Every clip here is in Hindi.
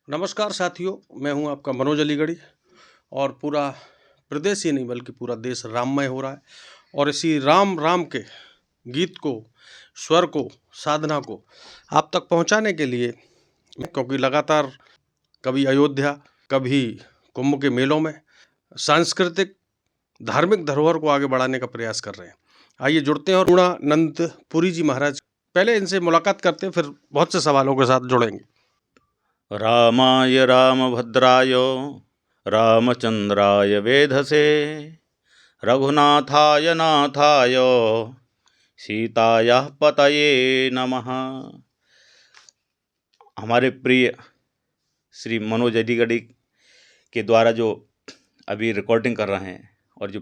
नमस्कार साथियों, मैं हूं आपका मनोज अलीगढ़ी और पूरा प्रदेश ही नहीं बल्कि पूरा देश राममय हो रहा है। और इसी राम राम के गीत को, स्वर को, साधना को आप तक पहुंचाने के लिए, क्योंकि लगातार कभी अयोध्या, कभी कुंभ के मेलों में सांस्कृतिक धार्मिक धरोहर को आगे बढ़ाने का प्रयास कर रहे हैं। आइए जुड़ते हैं और पूर्णानंद पुरी जी महाराज, पहले इनसे मुलाकात करते हैं, फिर बहुत से सवालों के साथ जुड़ेंगे। रामाय रामभद्राय रामचंद्राय वेधसे रघुनाथाय नाथाय सीतायाः पतये नमः। हमारे प्रिय श्री मनोज अलीगढ़ी के द्वारा जो अभी रिकॉर्डिंग कर रहे हैं और जो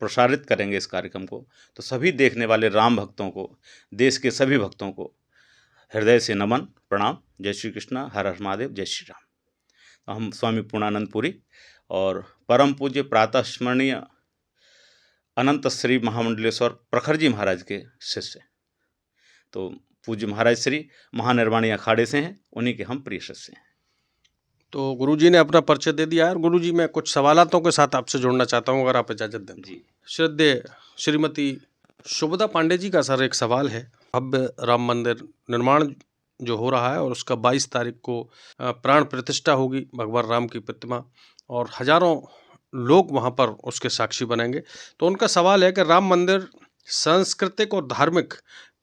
प्रसारित करेंगे इस कार्यक्रम को, तो सभी देखने वाले राम भक्तों को, देश के सभी भक्तों को हृदय से नमन, प्रणाम। जय श्री कृष्ण, हर हर महादेव, जय श्री राम। तो हम स्वामी पूर्णानंद पुरी और परम पूज्य प्रातः स्मरणीय अनंत श्री महामंडलेश्वर प्रखर जी महाराज के शिष्य। तो पूज्य महाराज श्री महानिर्वाणी अखाड़े से हैं, उन्हीं के हम प्रिय शिष्य हैं। तो गुरुजी ने अपना परिचय दे दिया है और गुरुजी मैं कुछ सवालातों के साथ आपसे जोड़ना चाहता हूं, अगर आप इजाजत दें जी। श्रद्धेय श्रीमती शुभदा पांडे जी का सर एक सवाल है। भव्य राम मंदिर निर्माण जो हो रहा है और उसका 22 तारीख को प्राण प्रतिष्ठा होगी, भगवान राम की प्रतिमा, और हजारों लोग वहां पर उसके साक्षी बनेंगे। तो उनका सवाल है कि राम मंदिर सांस्कृतिक और धार्मिक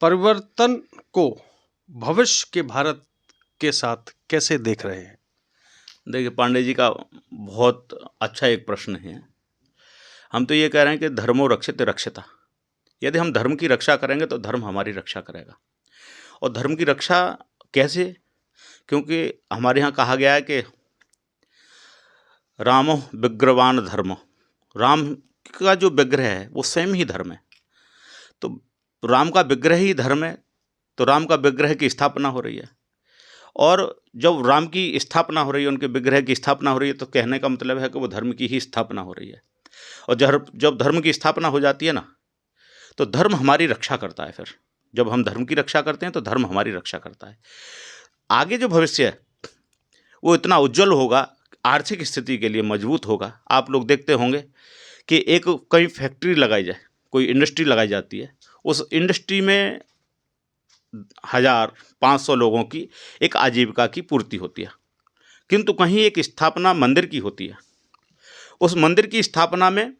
परिवर्तन को भविष्य के भारत के साथ कैसे देख रहे हैं? देखिए, पांडे जी का बहुत अच्छा एक प्रश्न है। हम तो ये कह रहे हैं कि धर्मो रक्षित रक्षिता। यदि हम धर्म की रक्षा करेंगे तो धर्म हमारी रक्षा करेगा। और धर्म की रक्षा कैसे? क्योंकि हमारे यहाँ कहा गया है कि रामो विग्रहवान धर्म, राम का जो विग्रह है वो स्वयं ही धर्म है। तो राम का विग्रह ही धर्म है, तो राम का विग्रह की स्थापना हो रही है। और जब राम की स्थापना हो रही है, उनके विग्रह की स्थापना हो रही है, तो कहने का मतलब है कि वो धर्म की ही स्थापना हो रही है। और जब धर्म की स्थापना हो जाती है ना, तो धर्म हमारी रक्षा करता है। फिर जब हम धर्म की रक्षा करते हैं तो धर्म हमारी रक्षा करता है। आगे जो भविष्य है वो इतना उज्जवल होगा, आर्थिक स्थिति के लिए मजबूत होगा। आप लोग देखते होंगे कि एक कहीं फैक्ट्री लगाई जाए, कोई इंडस्ट्री लगाई जाती है, उस इंडस्ट्री में 1000-500 लोगों की एक आजीविका की पूर्ति होती है। किंतु कहीं एक स्थापना मंदिर की होती है, उस मंदिर की स्थापना में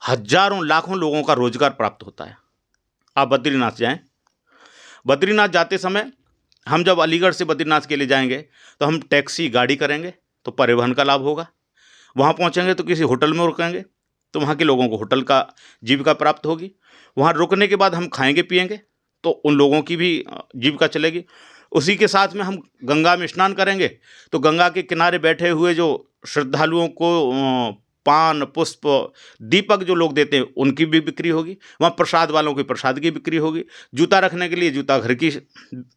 हजारों लाखों लोगों का रोजगार प्राप्त होता है। आप बद्रीनाथ जाएं, बद्रीनाथ जाते समय हम जब अलीगढ़ से बद्रीनाथ के लिए जाएंगे तो हम टैक्सी गाड़ी करेंगे तो परिवहन का लाभ होगा। वहाँ पहुँचेंगे तो किसी होटल में रुकेंगे तो वहाँ के लोगों को होटल का जीविका प्राप्त होगी। वहाँ रुकने के बाद हम खाएंगे पिएंगे तो उन लोगों की भी जीविका चलेगी। उसी के साथ में हम गंगा में स्नान करेंगे तो गंगा के किनारे बैठे हुए जो श्रद्धालुओं को पान, पुष्प, दीपक जो लोग देते हैं उनकी भी बिक्री होगी। वहाँ प्रसाद वालों की प्रसाद की बिक्री होगी। जूता रखने के लिए जूता घर की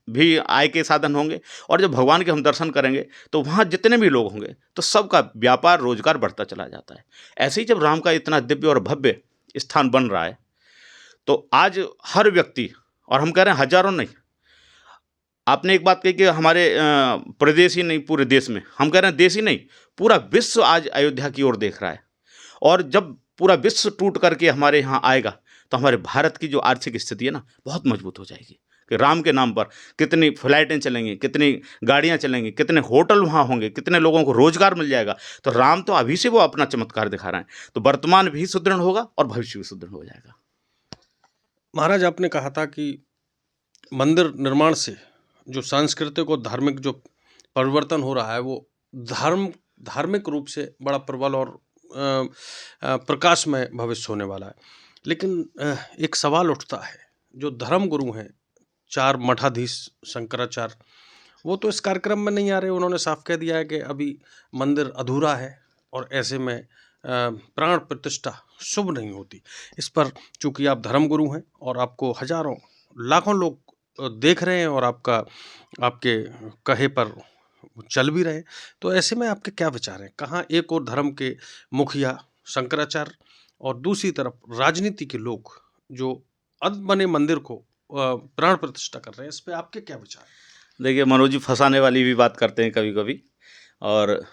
भी आय के साधन होंगे। और जब भगवान के हम दर्शन करेंगे तो वहाँ जितने भी लोग होंगे तो सबका व्यापार रोजगार बढ़ता चला जाता है। ऐसे ही जब राम का इतना दिव्य और भव्य स्थान बन रहा है तो आज हर व्यक्ति, और हम कह रहे हैं हजारों नहीं, आपने एक बात कही कि हमारे प्रदेश ही नहीं पूरे देश में, हम कह रहे हैं देश ही नहीं पूरा विश्व आज अयोध्या की ओर देख रहा है। और जब पूरा विश्व टूट करके हमारे यहाँ आएगा तो हमारे भारत की जो आर्थिक स्थिति है ना बहुत मजबूत हो जाएगी। कि राम के नाम पर कितनी फ्लाइटें चलेंगी, कितनी गाड़ियाँ चलेंगी, कितने होटल वहाँ होंगे, कितने लोगों को रोजगार मिल जाएगा। तो राम तो अभी से वो अपना चमत्कार दिखा रहे हैं, तो वर्तमान भी सुदृढ़ होगा और भविष्य भी सुदृढ़ हो जाएगा। महाराज, आपने कहा था कि मंदिर निर्माण से जो सांस्कृतिक और धार्मिक जो परिवर्तन हो रहा है वो धार्मिक रूप से बड़ा प्रबल और प्रकाशमय भविष्य होने वाला है। लेकिन एक सवाल उठता है, जो धर्म गुरु हैं 4 मठाधीश शंकराचार्य, वो तो इस कार्यक्रम में नहीं आ रहे। उन्होंने साफ कह दिया है कि अभी मंदिर अधूरा है और ऐसे में प्राण प्रतिष्ठा शुभ नहीं होती। इस पर चूंकि आप धर्म गुरु हैं और आपको हजारों लाखों लोग देख रहे हैं और आपके कहे पर चल भी रहे, तो ऐसे में आपके क्या विचार हैं? कहाँ एक और धर्म के मुखिया शंकराचार्य और दूसरी तरफ राजनीति के लोग जो अध बने मंदिर को प्राण प्रतिष्ठा कर रहे हैं, इस पे आपके क्या विचार हैं? देखिए, मनोज जी फँसाने वाली भी बात करते हैं कभी कभी, और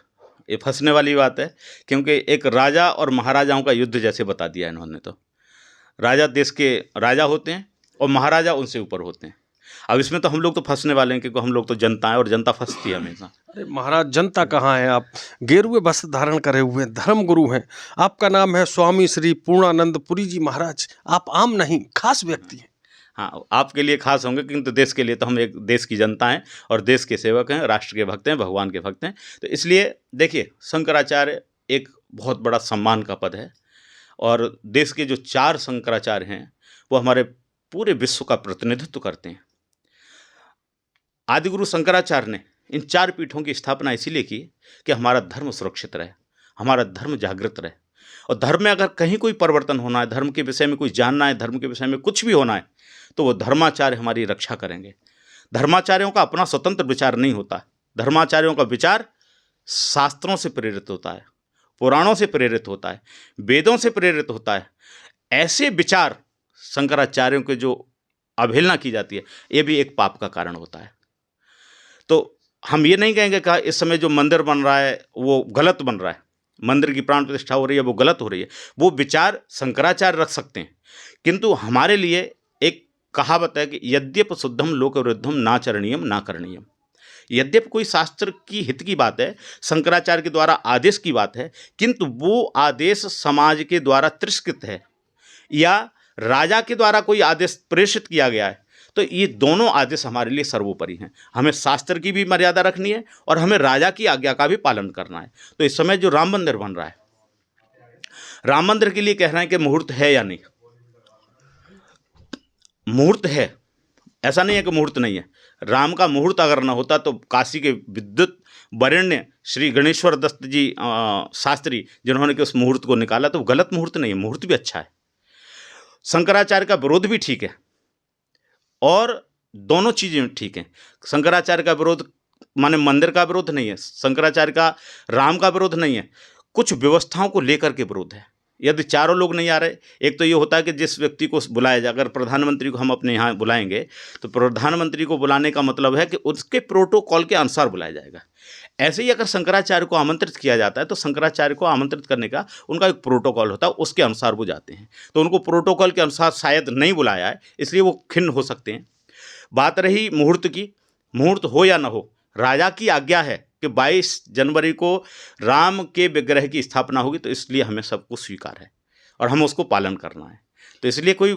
ये फंसने वाली बात है, क्योंकि एक राजा और महाराजाओं का युद्ध जैसे बता दिया इन्होंने। तो राजा देश के राजा होते हैं और महाराजा उनसे ऊपर होते हैं। अब इसमें तो हम लोग तो फंसने वाले हैं, क्योंकि हम लोग तो जनता हैं और जनता फंसती है हमेशा। अरे महाराज, जनता कहाँ है? आप गेरुए वस्त्र धारण करे हुए धर्म गुरु हैं। आपका नाम है स्वामी श्री पूर्णानंद पुरी जी महाराज। आप आम नहीं, खास व्यक्ति हैं। हाँ, आपके लिए खास होंगे, किंतु देश के लिए तो हम एक देश की जनता हैं और देश के सेवक हैं, राष्ट्र के भक्त हैं, भगवान के भक्त हैं। तो इसलिए देखिए, शंकराचार्य एक बहुत बड़ा सम्मान का पद है, और देश के जो 4 शंकराचार्य हैं वो हमारे पूरे विश्व का प्रतिनिधित्व करते हैं। आदिगुरु शंकराचार्य ने इन 4 पीठों की स्थापना इसीलिए की कि हमारा धर्म सुरक्षित रहे, हमारा धर्म जागृत रहे। और धर्म में अगर कहीं कोई परिवर्तन होना है, धर्म के विषय में कुछ जानना है, धर्म के विषय में कुछ भी होना है, तो वो धर्माचार्य हमारी रक्षा करेंगे। धर्माचार्यों का अपना स्वतंत्र विचार नहीं होता। धर्माचार्यों का विचार शास्त्रों से प्रेरित होता है, पुराणों से प्रेरित होता है, वेदों से प्रेरित होता है। ऐसे विचार शंकराचार्यों के जो अवहेलना की जाती है, ये भी एक पाप का कारण होता है। तो हम ये नहीं कहेंगे कि इस समय जो मंदिर बन रहा है वो गलत बन रहा है, मंदिर की प्राण प्रतिष्ठा हो रही है वो गलत हो रही है। वो विचार शंकराचार्य रख सकते हैं, किंतु हमारे लिए एक कहावत है कि यद्यप शुद्धम लोक विरुद्धम ना चरणीयम ना करणीयम। यद्यप कोई शास्त्र की हित की बात है, शंकराचार्य के द्वारा आदेश की बात है, किंतु वो आदेश समाज के द्वारा तिरस्कृत है या राजा के द्वारा कोई आदेश प्रेषित किया गया है, तो ये दोनों आदेश हमारे लिए सर्वोपरि हैं। हमें शास्त्र की भी मर्यादा रखनी है और हमें राजा की आज्ञा का भी पालन करना है। तो इस समय जो राम मंदिर बन रहा है, राम मंदिर के लिए कह रहे हैं कि मुहूर्त है या नहीं? मुहूर्त है, ऐसा नहीं है कि मुहूर्त नहीं है। राम का मुहूर्त अगर न होता तो काशी के विद्युत वरेण्य श्री गणेश्वर दत्त जी शास्त्री जिन्होंने कि उस मुहूर्त को निकाला, तो गलत मुहूर्त नहीं है, मुहूर्त भी अच्छा है। शंकराचार्य का विरोध भी ठीक है और दोनों चीज़ें ठीक हैं। शंकराचार्य का विरोध माने मंदिर का विरोध नहीं है, शंकराचार्य का राम का विरोध नहीं है, कुछ व्यवस्थाओं को लेकर के विरोध है। यदि चारों लोग नहीं आ रहे, एक तो ये होता है कि जिस व्यक्ति को बुलाया जाए, अगर प्रधानमंत्री को हम अपने यहाँ बुलाएंगे तो प्रधानमंत्री को बुलाने का मतलब है कि उसके प्रोटोकॉल के अनुसार बुलाया जाएगा। ऐसे ही अगर शंकराचार्य को आमंत्रित किया जाता है तो शंकराचार्य को आमंत्रित करने का उनका एक प्रोटोकॉल होता है, उसके अनुसार वो जाते हैं। तो उनको प्रोटोकॉल के अनुसार शायद नहीं बुलाया है, इसलिए वो खिन्न हो सकते हैं। बात रही मुहूर्त की, मुहूर्त हो या न हो, राजा की आज्ञा है कि 22 जनवरी को राम के विग्रह की स्थापना होगी, तो इसलिए हमें सबको स्वीकार है और हमें उसको पालन करना है। तो इसलिए कोई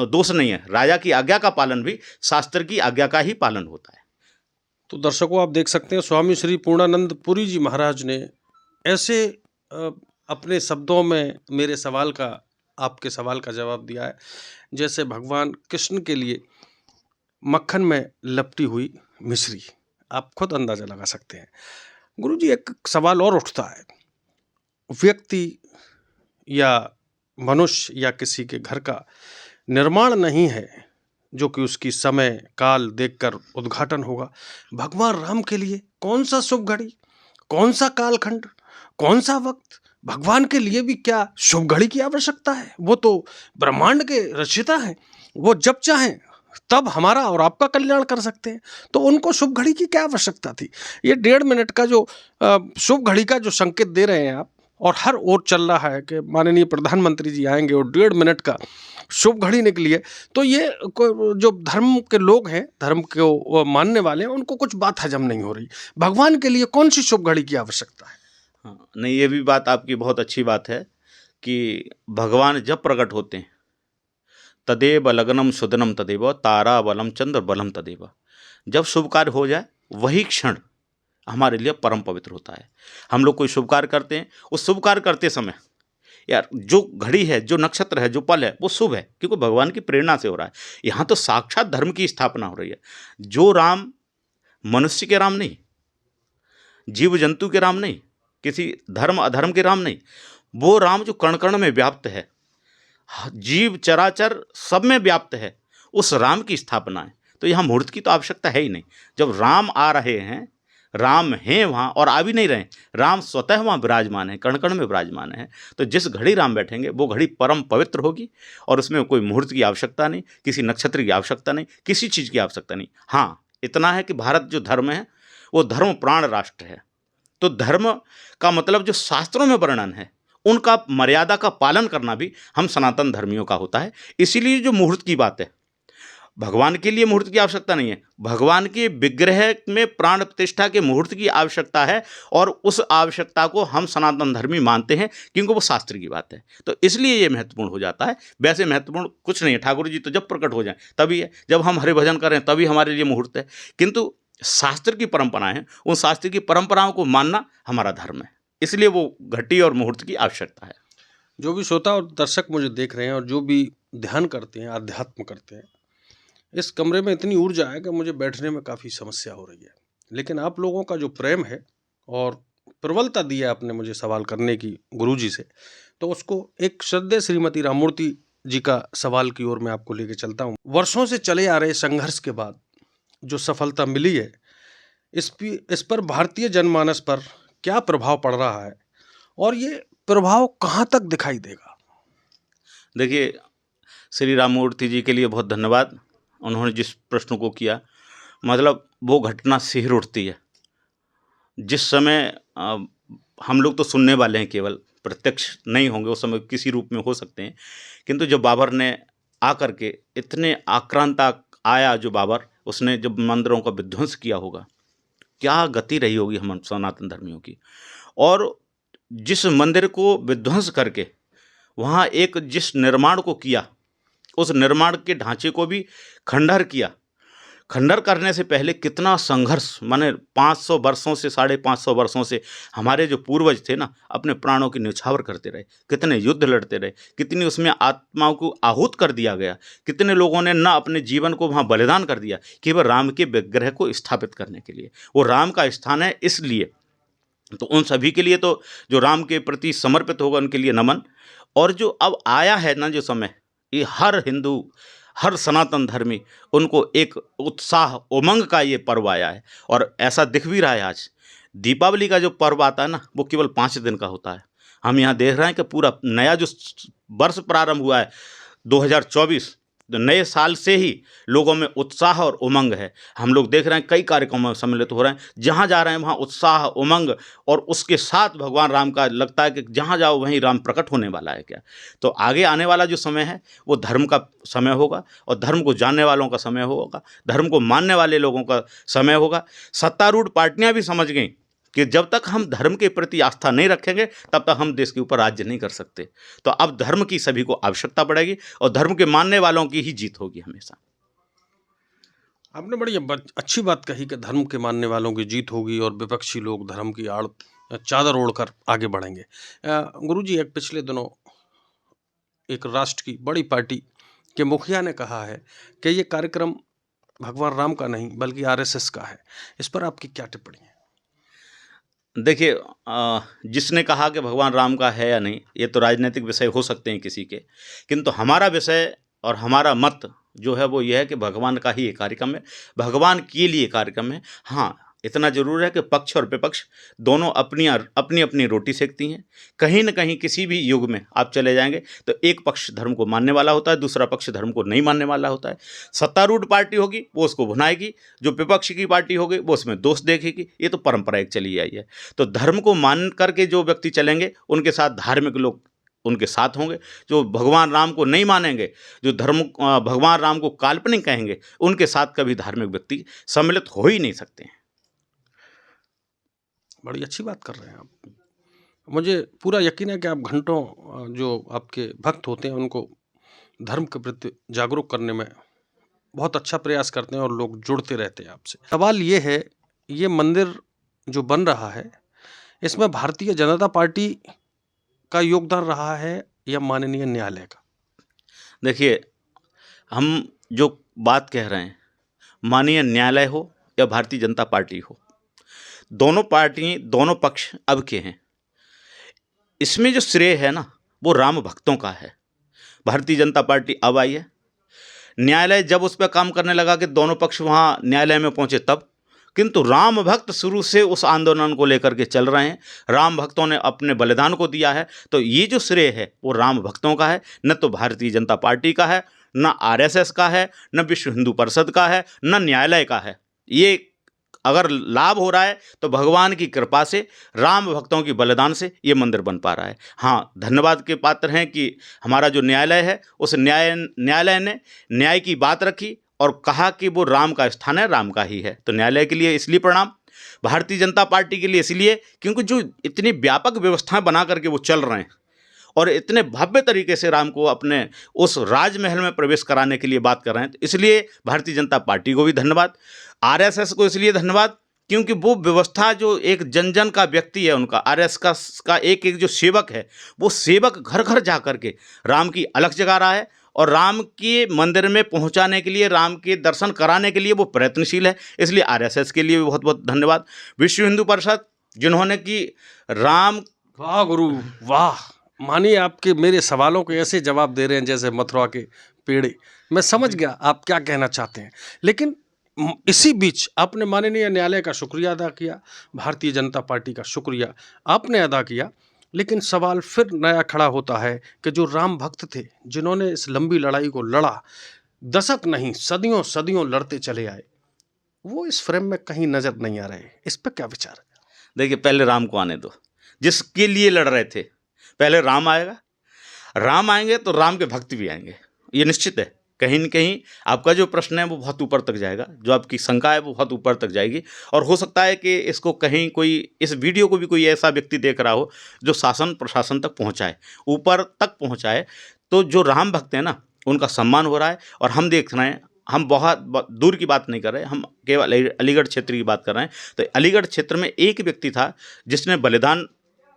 दोष नहीं है, राजा की आज्ञा का पालन भी शास्त्र की आज्ञा का ही पालन होता है। तो दर्शकों, आप देख सकते हैं स्वामी श्री पूर्णानंद पुरी जी महाराज ने ऐसे अपने शब्दों में मेरे सवाल का, आपके सवाल का जवाब दिया है जैसे भगवान कृष्ण के लिए मक्खन में लपटी हुई मिश्री। आप खुद अंदाजा लगा सकते हैं। गुरुजी, एक सवाल और उठता है, व्यक्ति या मनुष्य या किसी के घर का निर्माण नहीं है जो कि उसकी समय काल देखकर उद्घाटन होगा। भगवान राम के लिए कौन सा शुभ घड़ी, कौन सा कालखंड, कौन सा वक्त? भगवान के लिए भी क्या शुभ घड़ी की आवश्यकता है? वो तो ब्रह्मांड के रचयिता हैं, वो जब चाहें तब हमारा और आपका कल्याण कर सकते हैं। तो उनको शुभ घड़ी की क्या आवश्यकता थी? ये 1.5 मिनट का जो शुभ घड़ी का जो संकेत दे रहे हैं आप, और हर ओर चल रहा है कि माननीय प्रधानमंत्री जी आएंगे और 1.5 मिनट का शुभ घड़ी निकली है, तो ये जो धर्म के लोग हैं, धर्म को मानने वाले हैं, उनको कुछ बात हजम नहीं हो रही। भगवान के लिए कौन सी शुभ घड़ी की आवश्यकता है? हाँ, नहीं, ये भी बात आपकी बहुत अच्छी बात है कि भगवान जब प्रकट होते हैं तदेव लग्नम सुदनम तदेव तारा बलम चंद्र बलम तदेव। जब शुभ कार्य हो जाए वही क्षण हमारे लिए परम पवित्र होता है। हम लोग कोई शुभ कार्य करते हैं, उस शुभ कार्य करते समय यार जो घड़ी है, जो नक्षत्र है, जो पल है, वो शुभ है, क्योंकि भगवान की प्रेरणा से हो रहा है। यहाँ तो साक्षात धर्म की स्थापना हो रही है। जो राम मनुष्य के राम नहीं, जीव जंतु के राम नहीं, किसी धर्म अधर्म के राम नहीं, वो राम जो कण कण में व्याप्त है, जीव चराचर सब में व्याप्त है, उस राम की स्थापना है। तो यहाँ मुहूर्त की तो आवश्यकता है ही नहीं। जब राम आ रहे हैं, राम हैं वहाँ और आ भी नहीं रहे, राम स्वतः वहाँ विराजमान है, कण कण में विराजमान है, तो जिस घड़ी राम बैठेंगे वो घड़ी परम पवित्र होगी और उसमें कोई मुहूर्त की आवश्यकता नहीं, किसी नक्षत्र की आवश्यकता नहीं, किसी चीज़ की आवश्यकता नहीं। हाँ, इतना है कि भारत जो धर्म है वो धर्म प्राण राष्ट्र है। तो धर्म का मतलब जो शास्त्रों में वर्णन है उनका मर्यादा का पालन करना भी हम सनातन धर्मियों का होता है। इसीलिए जो मुहूर्त की बात है, भगवान के लिए मुहूर्त की आवश्यकता नहीं है, भगवान के विग्रह में प्राण प्रतिष्ठा के मुहूर्त की आवश्यकता है, और उस आवश्यकता को हम सनातन धर्मी मानते हैं क्योंकि वो शास्त्र की बात है। तो इसलिए ये महत्वपूर्ण हो जाता है। वैसे महत्वपूर्ण कुछ नहीं है, ठाकुर जी तो जब प्रकट हो जाए तभी है, जब हम हरि भजन करें तभी हमारे लिए मुहूर्त है। किंतु शास्त्र की परंपराएं हैं, उन शास्त्र की परंपराओं को मानना हमारा धर्म है, इसलिए वो घटी और मुहूर्त की आवश्यकता है। जो भी श्रोता और दर्शक मुझे देख रहे हैं और जो भी ध्यान करते हैं, अध्यात्म करते हैं, इस कमरे में इतनी ऊर्जा है कि मुझे बैठने में काफ़ी समस्या हो रही है। लेकिन आप लोगों का जो प्रेम है और प्रबलता दी है आपने मुझे सवाल करने की गुरुजी से, तो उसको एक श्रद्धेय श्रीमती राममूर्ति जी का सवाल की ओर मैं आपको लेके चलता हूँ। वर्षों से चले आ रहे संघर्ष के बाद जो सफलता मिली है, इस पर भारतीय जनमानस पर क्या प्रभाव पड़ रहा है और ये प्रभाव कहाँ तक दिखाई देगा? देखिए, श्री राममूर्ति जी के लिए बहुत धन्यवाद। उन्होंने जिस प्रश्न को किया, मतलब वो घटना सिहर उठती है। जिस समय हम लोग तो सुनने वाले हैं, केवल प्रत्यक्ष नहीं होंगे, उस समय किसी रूप में हो सकते हैं, किंतु जब बाबर ने आकर के इतने आक्रांता आया, जो बाबर उसने जब मंदिरों का विध्वंस किया होगा, क्या गति रही होगी हम सनातन धर्मियों की। और जिस मंदिर को विध्वंस करके वहाँ एक जिस निर्माण को किया, उस निर्माण के ढांचे को भी खंडहर किया। खंडहर करने से पहले कितना संघर्ष, माने 500 वर्षों से 550 वर्षों से हमारे जो पूर्वज थे ना, अपने प्राणों की न्यौछावर करते रहे, कितने युद्ध लड़ते रहे, कितनी उसमें आत्माओं को आहूत कर दिया गया, कितने लोगों ने ना अपने जीवन को वहाँ बलिदान कर दिया केवल राम के विग्रह को स्थापित करने के लिए। वो राम का स्थान है, इसलिए तो उन सभी के लिए, तो जो राम के प्रति समर्पित होगा उनके लिए नमन। और जो अब आया है ना जो समय, ये हर हिंदू, हर सनातन धर्मी, उनको एक उत्साह उमंग का ये पर्व आया है। और ऐसा दिख भी रहा है, आज दीपावली का जो पर्व आता है ना, वो केवल 5 दिन का होता है। हम यहाँ देख रहे हैं कि पूरा नया जो वर्ष प्रारंभ हुआ है 2024, तो नए साल से ही लोगों में उत्साह और उमंग है। हम लोग देख रहे हैं कई कार्यक्रमों में सम्मिलित हो रहे हैं, जहाँ जा रहे हैं वहाँ उत्साह उमंग, और उसके साथ भगवान राम का लगता है कि जहाँ जाओ वहीं राम प्रकट होने वाला है क्या। तो आगे आने वाला जो समय है वो धर्म का समय होगा, और धर्म को जानने वालों का समय होगा, धर्म को मानने वाले लोगों का समय होगा। सत्तारूढ़ पार्टियां भी समझ गई कि जब तक हम धर्म के प्रति आस्था नहीं रखेंगे तब तक हम देश के ऊपर राज्य नहीं कर सकते। तो अब धर्म की सभी को आवश्यकता पड़ेगी, और धर्म के मानने वालों की ही जीत होगी हमेशा। आपने बड़ी अच्छी बात कही कि धर्म के मानने वालों की जीत होगी और विपक्षी लोग धर्म की आड़ चादर ओढ़कर आगे बढ़ेंगे। गुरुजी, एक पिछले दिनों एक राष्ट्र की बड़ी पार्टी के मुखिया ने कहा है कि ये कार्यक्रम भगवान राम का नहीं बल्कि आरएसएस का है। इस पर आपकी क्या टिप्पणी है? देखिए, जिसने कहा कि भगवान राम का है या नहीं, ये तो राजनीतिक विषय हो सकते हैं किसी के, किंतु हमारा विषय और हमारा मत जो है वो ये है कि भगवान का ही ये कार्यक्रम है, भगवान के लिए कार्यक्रम है। हाँ, इतना जरूर है कि पक्ष और विपक्ष दोनों अपनी अपनी रोटी सेकती हैं। कहीं ना कहीं किसी भी युग में आप चले जाएंगे तो एक पक्ष धर्म को मानने वाला होता है, दूसरा पक्ष धर्म को नहीं मानने वाला होता है। सत्तारूढ़ पार्टी होगी वो उसको भुनाएगी, जो विपक्ष की पार्टी होगी वो उसमें दोष देखेगी। ये तो परंपरा एक चली आई है। तो धर्म को मान करके जो व्यक्ति चलेंगे उनके साथ धार्मिक लोग उनके साथ होंगे। जो भगवान राम को नहीं मानेंगे, जो भगवान राम को काल्पनिक कहेंगे, उनके साथ कभी धार्मिक व्यक्ति सम्मिलित हो ही नहीं सकते हैं। बड़ी अच्छी बात कर रहे हैं आप। मुझे पूरा यकीन है कि आप घंटों जो आपके भक्त होते हैं उनको धर्म के प्रति जागरूक करने में बहुत अच्छा प्रयास करते हैं और लोग जुड़ते रहते हैं आपसे। सवाल ये है, ये मंदिर जो बन रहा है इसमें भारतीय जनता पार्टी का योगदान रहा है या माननीय न्यायालय का? देखिए, हम जो बात कह रहे हैं, माननीय न्यायालय हो या भारतीय जनता पार्टी हो, दोनों पक्ष अब के हैं। इसमें जो श्रेय है ना वो राम भक्तों का है। भारतीय जनता पार्टी अब आई है, न्यायालय जब उस पर काम करने लगा कि दोनों पक्ष वहाँ न्यायालय में पहुँचे तब, किंतु राम भक्त शुरू से उस आंदोलन को लेकर के चल रहे हैं। राम भक्तों ने अपने बलिदान को दिया है, तो ये जो श्रेय है वो राम भक्तों का है, न तो भारतीय जनता पार्टी का है, न आरएसएस का है, न विश्व हिंदू परिषद का है, न न्यायालय का है। ये अगर लाभ हो रहा है तो भगवान की कृपा से, राम भक्तों की बलिदान से ये मंदिर बन पा रहा है। हाँ, धन्यवाद के पात्र हैं कि हमारा जो न्यायालय है उस न्यायालय ने न्याय की बात रखी और कहा कि वो राम का स्थान है, राम का ही है। तो न्यायालय के लिए इसलिए प्रणाम, भारतीय जनता पार्टी के लिए इसलिए क्योंकि जो इतनी व्यापक व्यवस्थाएं बना करके वो चल रहे हैं और इतने भव्य तरीके से राम को अपने उस राजमहल में प्रवेश कराने के लिए बात कर रहे हैं, तो इसलिए भारतीय जनता पार्टी को भी धन्यवाद, आरएसएस को इसलिए धन्यवाद क्योंकि वो व्यवस्था जो एक जन जन का व्यक्ति है, उनका आरएसएस का एक एक जो सेवक है, वो सेवक घर घर जा कर के राम की अलख जगा रहा है और राम के मंदिर में पहुंचाने के लिए, राम के दर्शन कराने के लिए वो प्रयत्नशील है। इसलिए आरएसएस के लिए भी बहुत बहुत धन्यवाद। विश्व हिंदू परिषद जिन्होंने कि राम, वाह गुरु वाह, मानिए आपके मेरे सवालों के ऐसे जवाब दे रहे हैं जैसे मथुरा के पेड़े। मैं समझ गया आप क्या कहना चाहते हैं, लेकिन इसी बीच आपने माननीय न्यायालय का शुक्रिया अदा किया, भारतीय जनता पार्टी का शुक्रिया आपने अदा किया, लेकिन सवाल फिर नया खड़ा होता है कि जो राम भक्त थे, जिन्होंने इस लंबी लड़ाई को लड़ा, दशक नहीं सदियों सदियों लड़ते चले आए, वो इस फ्रेम में कहीं नजर नहीं आ रहे। इस पर क्या विचार है? देखिए पहले राम को आने दो, जिसके लिए लड़ रहे थे, पहले राम आएगा, राम आएंगे तो राम के भक्त भी आएंगे, ये निश्चित है। कहीं न कहीं आपका जो प्रश्न है वो बहुत ऊपर तक जाएगा, जो आपकी शंका है वो बहुत ऊपर तक जाएगी और हो सकता है कि इसको कहीं कोई, इस वीडियो को भी कोई ऐसा व्यक्ति देख रहा हो जो शासन प्रशासन तक पहुंचाए, ऊपर तक पहुंचाए। तो जो राम भक्त हैं ना, उनका सम्मान हो रहा है और हम देख रहे हैं, हम बहुत दूर की बात नहीं कर रहे, हम केवल अलीगढ़ क्षेत्र की बात कर रहे हैं। तो अलीगढ़ क्षेत्र में एक व्यक्ति था जिसने बलिदान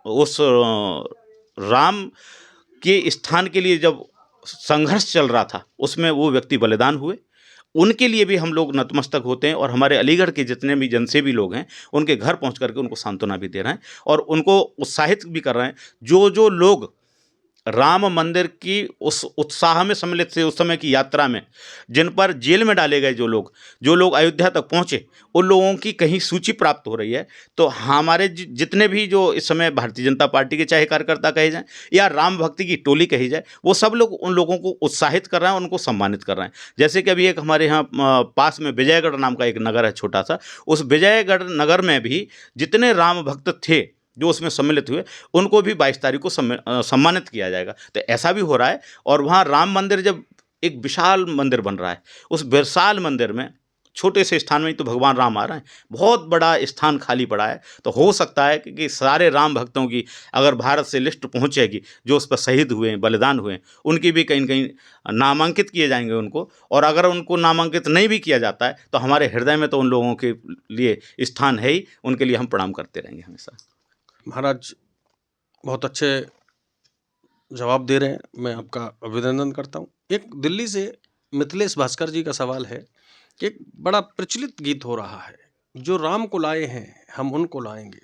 उस राम के स्थान के लिए, जब संघर्ष चल रहा था उसमें वो व्यक्ति बलिदान हुए। उनके लिए भी हम लोग नतमस्तक होते हैं और हमारे अलीगढ़ के जितने भी जनसेवी लोग हैं उनके घर पहुंच करके उनको सांत्वना भी दे रहे हैं और उनको उत्साहित भी कर रहे हैं। जो लोग राम मंदिर की उस उत्साह में सम्मिलित थे, उस समय की यात्रा में, जिन पर जेल में डाले गए जो लोग अयोध्या तक पहुँचे, उन लोगों की कहीं सूची प्राप्त हो रही है। तो हमारे जितने भी जो इस समय भारतीय जनता पार्टी के चाहे कार्यकर्ता कहे जाएं या राम भक्ति की टोली कही जाए, वो सब लोग उन लोगों को उत्साहित कर रहे हैं, उनको सम्मानित कर रहे हैं। जैसे कि अभी एक हमारे यहाँ पास में विजयगढ़ नाम का एक नगर है छोटा सा, उस विजयगढ़ नगर में भी जितने राम भक्त थे जो उसमें सम्मिलित हुए, उनको भी 22 तारीख को सम्मानित किया जाएगा। तो ऐसा भी हो रहा है और वहाँ राम मंदिर, जब एक विशाल मंदिर बन रहा है, उस विशाल मंदिर में छोटे से स्थान में ही तो भगवान राम आ रहे हैं, बहुत बड़ा स्थान खाली पड़ा है। तो हो सकता है कि सारे राम भक्तों की अगर भारत से लिस्ट पहुँचेगी, जो उस पर शहीद हुए हैं, बलिदान हुए हैं, उनकी भी कहीं न कहीं नामांकित किए जाएंगे उनको। और अगर उनको नामांकित नहीं भी किया जाता है तो हमारे हृदय में तो उन लोगों के लिए स्थान है ही, उनके लिए हम प्रणाम करते रहेंगे हमेशा। महाराज बहुत अच्छे जवाब दे रहे हैं, मैं आपका अभिनंदन करता हूँ। एक दिल्ली से मिथिलेश भास्कर जी का सवाल है कि एक बड़ा प्रचलित गीत हो रहा है, जो राम को लाए हैं हम उनको लाएंगे,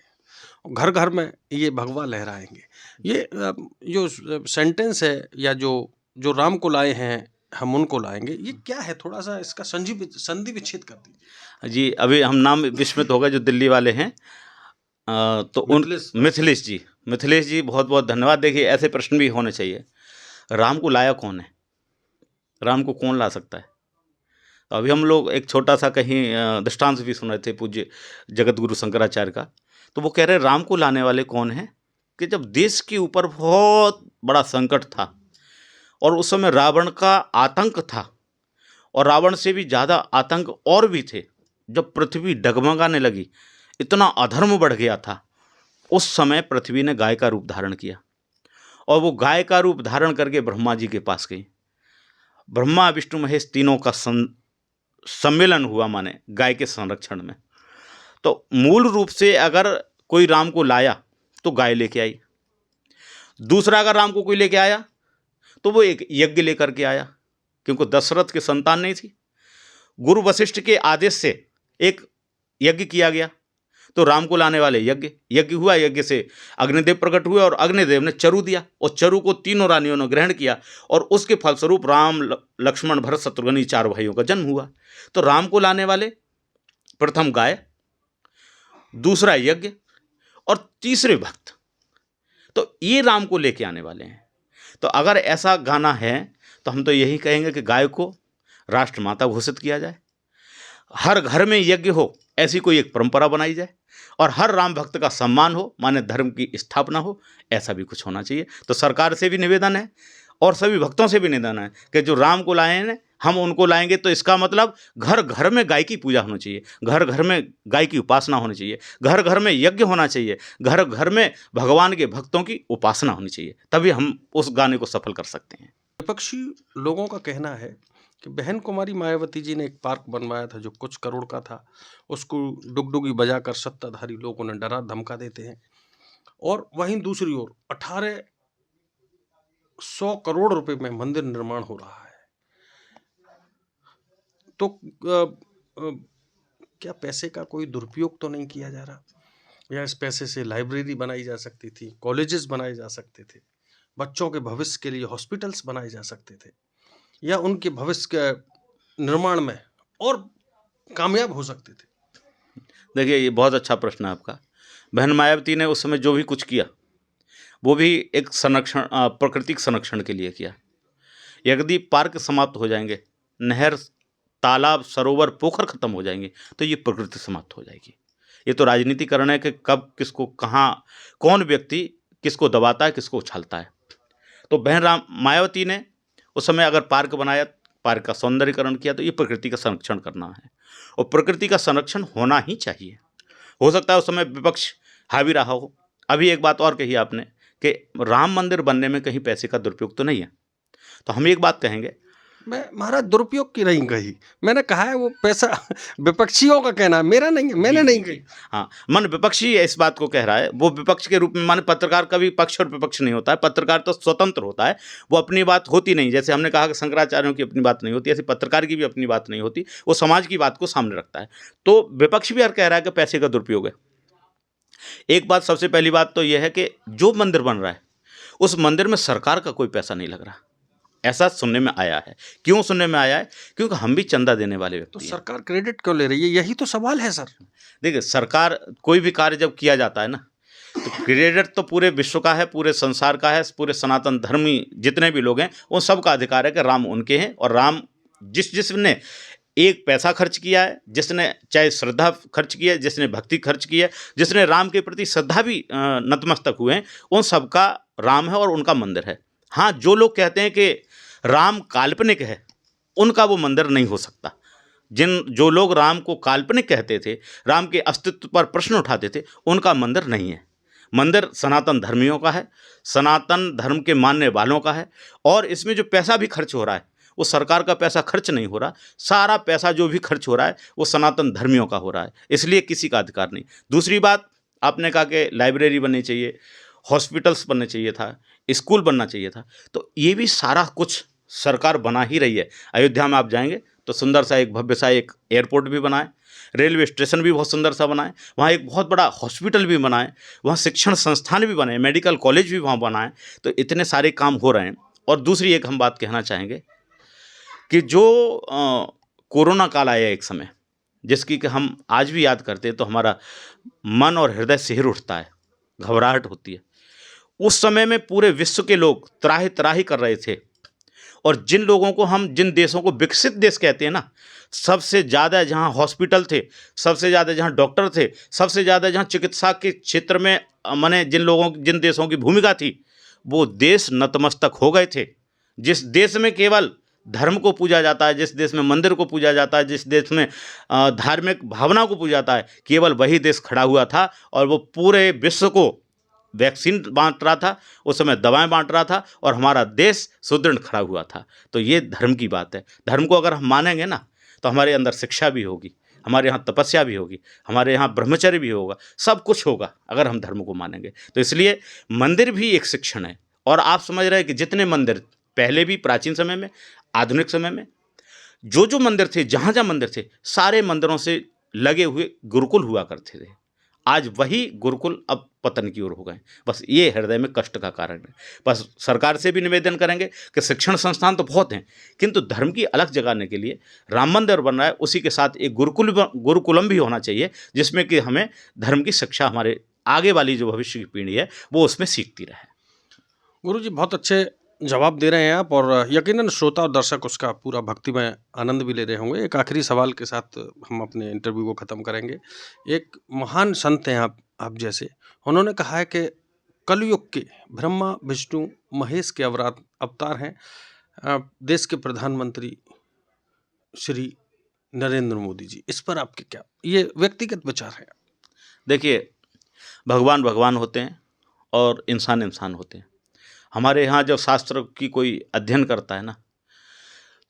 घर घर में ये भगवा लहराएंगे। ये जो सेंटेंस है या जो राम को लाए हैं हम उनको लाएंगे, ये क्या है? थोड़ा सा इसका संधि विच्छेद कर दीजिए। जी, अभी हम नाम विस्मृत हो गए, जो दिल्ली वाले हैं, तो उन मिथिलेश जी बहुत बहुत धन्यवाद। देखिए ऐसे प्रश्न भी होने चाहिए। राम को लाया कौन है? राम को कौन ला सकता है? तो अभी हम लोग एक छोटा सा कहीं दृष्टांत भी सुन रहे थे पूज्य जगत गुरु शंकराचार्य का। तो वो कह रहे राम को लाने वाले कौन हैं कि जब देश के ऊपर बहुत बड़ा संकट था और उस समय रावण का आतंक था और रावण से भी ज़्यादा आतंक और भी थे, जब पृथ्वी डगमगाने लगी, इतना अधर्म बढ़ गया था, उस समय पृथ्वी ने गाय का रूप धारण किया और वो गाय का रूप धारण करके ब्रह्मा जी के पास गई। ब्रह्मा विष्णु महेश तीनों का सम्मेलन हुआ, माने गाय के संरक्षण में। तो मूल रूप से अगर कोई राम को लाया तो गाय लेके आई। दूसरा, अगर राम को कोई लेके आया तो वो एक यज्ञ लेकर के आया, क्योंकि दशरथ के संतान नहीं थी। गुरु वशिष्ठ के आदेश से एक यज्ञ किया गया, तो राम को लाने वाले यज्ञ हुआ। यज्ञ से अग्निदेव प्रकट हुए और अग्निदेव ने चरु दिया और चरु को तीनों रानियों ने ग्रहण किया और उसके फलस्वरूप राम, लक्ष्मण, भरत, शत्रुघ्न, 4 भाइयों का जन्म हुआ। तो राम को लाने वाले प्रथम गाय, दूसरा यज्ञ और तीसरे भक्त। तो ये राम को लेके आने वाले हैं। तो अगर ऐसा गाना है तो हम तो यही कहेंगे कि गाय को राष्ट्रमाता घोषित किया जाए। हर घर में यज्ञ हो, ऐसी कोई एक परंपरा बनाई जाए, और हर राम भक्त का सम्मान हो, माने धर्म की स्थापना हो, ऐसा भी कुछ होना चाहिए। तो सरकार से भी निवेदन है और सभी भक्तों से भी निवेदन है कि जो राम को लाए हैं हम उनको लाएंगे, तो इसका मतलब घर घर में गाय की पूजा होनी चाहिए, घर घर में गाय की उपासना होनी चाहिए, घर घर में यज्ञ होना चाहिए, घर घर में भगवान के भक्तों की उपासना होनी चाहिए, तभी हम उस गाने को सफल कर सकते हैं। विपक्षी लोगों का कहना है कि बहन कुमारी मायावती जी ने एक पार्क बनवाया था जो कुछ करोड़ का था, उसको डुगडुगी बजाकर सत्ताधारी लोग उन्हें डरा धमका देते हैं, और वहीं दूसरी ओर 1800 करोड़ रुपए में मंदिर निर्माण हो रहा है। तो क्या पैसे का कोई दुरुपयोग तो नहीं किया जा रहा? या इस पैसे से लाइब्रेरी बनाई जा सकती थी, कॉलेजेस बनाए जा सकते थे, बच्चों के भविष्य के लिए हॉस्पिटल्स बनाए जा सकते थे, या उनके भविष्य के निर्माण में और कामयाब हो सकते थे? देखिए, ये बहुत अच्छा प्रश्न है आपका। बहन मायावती ने उस समय जो भी कुछ किया, वो भी एक संरक्षण, प्राकृतिक संरक्षण के लिए किया। यदि पार्क समाप्त हो जाएंगे, नहर, तालाब, सरोवर, पोखर खत्म हो जाएंगे, तो ये प्रकृति समाप्त हो जाएगी। ये तो राजनीतिकरण है कि कब किसको कहाँ, कौन व्यक्ति किसको दबाता है, किसको उछालता है। तो बहन मायावती ने उस समय अगर पार्क बनाया, पार्क का सौंदर्यीकरण किया, तो ये प्रकृति का संरक्षण करना है, और प्रकृति का संरक्षण होना ही चाहिए। हो सकता है उस समय विपक्ष हावी रहा हो। अभी एक बात और कही आपने कि राम मंदिर बनने में कहीं पैसे का दुरुपयोग तो नहीं है, तो हम एक बात कहेंगे। मैं महाराज दुरुपयोग की नहीं कही, मैंने कहा है वो पैसा विपक्षियों का कहना है, मेरा नहीं है, मैंने नहीं कही। हाँ, मन विपक्षी इस बात को कह रहा है, वो विपक्ष के रूप में, माने पत्रकार का भी पक्ष और विपक्ष नहीं होता है, पत्रकार तो स्वतंत्र होता है, वो अपनी बात होती नहीं। जैसे हमने कहा कि शंकराचार्यों की अपनी बात नहीं होती, ऐसे पत्रकार की भी अपनी बात नहीं होती, वो समाज की बात को सामने रखता है। तो विपक्ष भी यार कह रहा है कि पैसे का दुरुपयोग है। एक बात, सबसे पहली बात तो यह है कि जो मंदिर बन रहा है उस मंदिर में सरकार का कोई पैसा नहीं लग रहा, ऐसा सुनने में आया है। क्यों सुनने में आया है? क्योंकि हम भी चंदा देने वाले तो व्यक्ति हैं। सरकार क्रेडिट क्यों ले रही है, यही तो सवाल है सर। देखिए, सरकार, कोई भी कार्य जब किया जाता है ना, तो क्रेडिट तो पूरे विश्व का है, पूरे संसार का है, पूरे सनातन धर्मी जितने भी लोग हैं उन सब का अधिकार है कि राम उनके हैं, और राम जिसने एक पैसा खर्च किया है, जिसने चाहे श्रद्धा खर्च की है, जिसने भक्ति खर्च की है, जिसने राम के प्रति श्रद्धा भी नतमस्तक हुए हैं, उन सबका राम है और उनका मंदिर है। हाँ, जो लोग कहते हैं कि राम काल्पनिक है, उनका वो मंदिर नहीं हो सकता। जो लोग राम को काल्पनिक कहते थे, राम के अस्तित्व पर प्रश्न उठाते थे, उनका मंदिर नहीं है। मंदिर सनातन धर्मियों का है, सनातन धर्म के मानने वालों का है, और इसमें जो पैसा भी खर्च हो रहा है वो सरकार का पैसा खर्च नहीं हो रहा, सारा पैसा जो भी खर्च हो रहा है वो सनातन धर्मियों का हो रहा है, इसलिए किसी का अधिकार नहीं। दूसरी बात, आपने कहा कि लाइब्रेरी बननी चाहिए, हॉस्पिटल्स बनने चाहिए था, स्कूल बनना चाहिए था, तो ये भी सारा कुछ सरकार बना ही रही है। अयोध्या में आप जाएंगे तो सुंदर सा एक भव्य सा एक एयरपोर्ट भी बनाए, रेलवे स्टेशन भी बहुत सुंदर सा बनाए, वहाँ एक बहुत बड़ा हॉस्पिटल भी बनाए, वहाँ शिक्षण संस्थान भी बनाए, मेडिकल कॉलेज भी वहाँ बनाए, तो इतने सारे काम हो रहे हैं। और दूसरी एक हम बात कहना चाहेंगे कि जो कोरोना काल आया एक समय, जिसकी कि हम आज भी याद करते हैं तो हमारा मन और हृदय सिहर उठता है, घबराहट होती है। उस समय में पूरे विश्व के लोग त्राहि त्राहि कर रहे थे, और जिन लोगों को हम, जिन देशों को विकसित देश कहते हैं ना, सबसे ज़्यादा जहाँ हॉस्पिटल थे, सबसे ज़्यादा जहाँ डॉक्टर थे, सबसे ज़्यादा जहाँ चिकित्सा के क्षेत्र में माने जिन देशों की भूमिका थी, वो देश नतमस्तक हो गए थे। जिस देश में केवल धर्म को पूजा जाता है, जिस देश में मंदिर को पूजा जाता है, जिस देश में धार्मिक भावना को पूजा जाता है, केवल वही देश खड़ा हुआ था, और वो पूरे विश्व को वैक्सीन बांट रहा था, उस समय दवाएं बांट रहा था, और हमारा देश सुदृढ़ खड़ा हुआ था। तो ये धर्म की बात है। धर्म को अगर हम मानेंगे ना, तो हमारे अंदर शिक्षा भी होगी, हमारे यहाँ तपस्या भी होगी, हमारे यहाँ ब्रह्मचर्य भी होगा, सब कुछ होगा अगर हम धर्म को मानेंगे। तो इसलिए मंदिर भी एक शिक्षण है। और आप समझ रहे हैं कि जितने मंदिर पहले भी, प्राचीन समय में, आधुनिक समय में, जो मंदिर थे, जहाँ जहाँ मंदिर थे, सारे मंदिरों से लगे हुए गुरुकुल हुआ करते थे। आज वही गुरुकुल अब पतन की ओर हो गए। बस ये हृदय में कष्ट का कारण है। बस सरकार से भी निवेदन करेंगे कि शिक्षण संस्थान तो बहुत हैं, किंतु धर्म की अलग जगाने के लिए राम मंदिर बन रहा है, उसी के साथ एक गुरुकुलम भी होना चाहिए, जिसमें कि हमें धर्म की शिक्षा, हमारे आगे वाली जो भविष्य की पीढ़ी है वो उसमें सीखती रहे। गुरु जी, बहुत अच्छे जवाब दे रहे हैं आप और यकीनन श्रोता और दर्शक उसका पूरा भक्तिमय आनंद भी ले रहे होंगे। एक आखिरी सवाल के साथ हम अपने इंटरव्यू को ख़त्म करेंगे। एक महान संत हैं आप जैसे, उन्होंने कहा है कि कलयुग के ब्रह्मा, विष्णु, महेश के अवतार हैं देश के प्रधानमंत्री श्री नरेंद्र मोदी जी। इस पर आपके क्या ये व्यक्तिगत विचार हैं? देखिए, भगवान भगवान होते हैं और इंसान इंसान होते हैं। हमारे यहाँ जब शास्त्र की कोई अध्ययन करता है ना,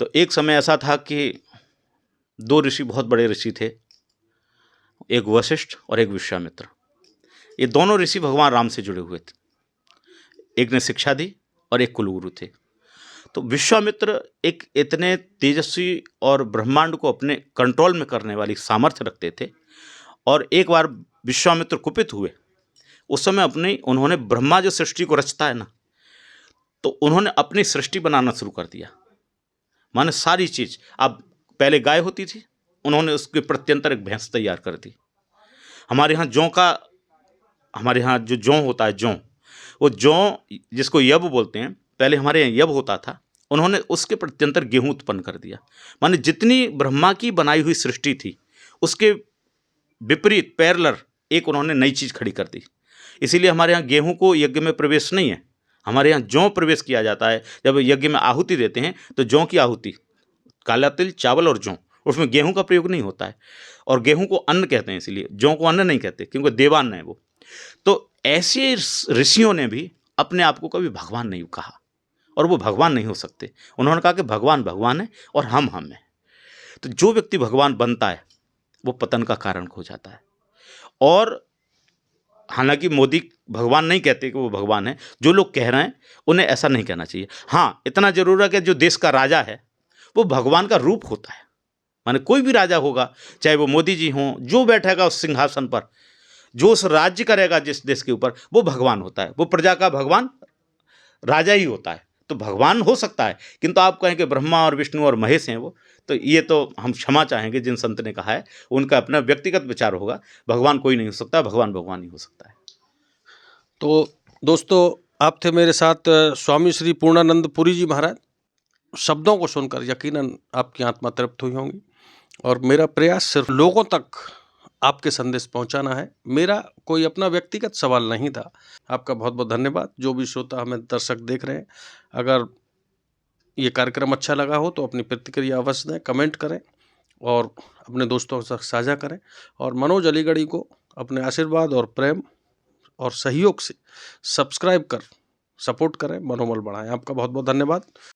तो एक समय ऐसा था कि 2 ऋषि, बहुत बड़े ऋषि थे, एक वशिष्ठ और एक विश्वामित्र। ये दोनों ऋषि भगवान राम से जुड़े हुए थे। एक ने शिक्षा दी और एक कुलगुरु थे। तो विश्वामित्र एक इतने तेजस्वी और ब्रह्मांड को अपने कंट्रोल में करने वाली सामर्थ्य रखते थे, और एक बार विश्वामित्र कुपित हुए। उस समय उन्होंने ब्रह्मा जो सृष्टि को रचता है ना, तो उन्होंने अपनी सृष्टि बनाना शुरू कर दिया। माने सारी चीज़, अब पहले गाय होती थी, उन्होंने उसके प्रत्यंतर एक भैंस तैयार कर दी। हमारे यहाँ जो जौ होता है, वो जौ जिसको यब बोलते हैं, पहले हमारे यहाँ यब होता था, उन्होंने उसके प्रत्यंतर गेहूँ उत्पन्न कर दिया। माने जितनी ब्रह्मा की बनाई हुई सृष्टि थी, उसके विपरीत पैरेलल एक उन्होंने नई चीज़ खड़ी कर दी। इसीलिए हमारे यहाँ गेहूँ को यज्ञ में प्रवेश नहीं है, हमारे यहाँ जौ प्रवेश किया जाता है। जब यज्ञ में आहुति देते हैं तो जौ की आहुति, काला तिल, चावल और जौ, उसमें गेहूँ का प्रयोग नहीं होता है। और गेहूँ को अन्न कहते हैं, इसीलिए जौ को अन्न नहीं कहते, क्योंकि देवान्न है वो। तो ऐसे ऋषियों ने भी अपने आप को कभी भगवान नहीं कहा, और वो भगवान नहीं हो सकते। उन्होंने कहा कि भगवान भगवान है और हम हैं। तो जो व्यक्ति भगवान बनता है वो पतन का कारण हो जाता है। और हालांकि मोदी भगवान नहीं कहते कि वो भगवान है, जो लोग कह रहे हैं उन्हें ऐसा नहीं कहना चाहिए। हाँ, इतना जरूर है कि जो देश का राजा है वो भगवान का रूप होता है। माने कोई भी राजा होगा, चाहे वो मोदी जी हों, जो बैठेगा उस सिंहासन पर, जो उस राज्य करेगा जिस देश के ऊपर, वो भगवान होता है। वो प्रजा का भगवान राजा ही होता है। तो भगवान हो सकता है, किंतु आप कहें कि ब्रह्मा और विष्णु और महेश हैं वो, तो ये तो हम क्षमा चाहेंगे जिन संत ने कहा है, उनका अपना व्यक्तिगत विचार होगा। भगवान कोई नहीं हो सकता, भगवान भगवान ही हो सकता है। तो दोस्तों, आप थे मेरे साथ स्वामी श्री पूर्णानंद पुरी जी महाराज। शब्दों को सुनकर यकीनन आपकी आत्मा तृप्त हुई होंगी, और मेरा प्रयास सिर्फ लोगों तक आपके संदेश पहुंचाना है। मेरा कोई अपना व्यक्तिगत सवाल नहीं था। आपका बहुत बहुत धन्यवाद। जो भी श्रोता हमें दर्शक देख रहे हैं, अगर ये कार्यक्रम अच्छा लगा हो तो अपनी प्रतिक्रिया अवश्य दें, कमेंट करें और अपने दोस्तों के साथ साझा करें। और मनोज अलीगढ़ी को अपने आशीर्वाद और प्रेम और सहयोग से सब्सक्राइब कर सपोर्ट करें, मनोबल बढ़ाएं। आपका बहुत बहुत धन्यवाद।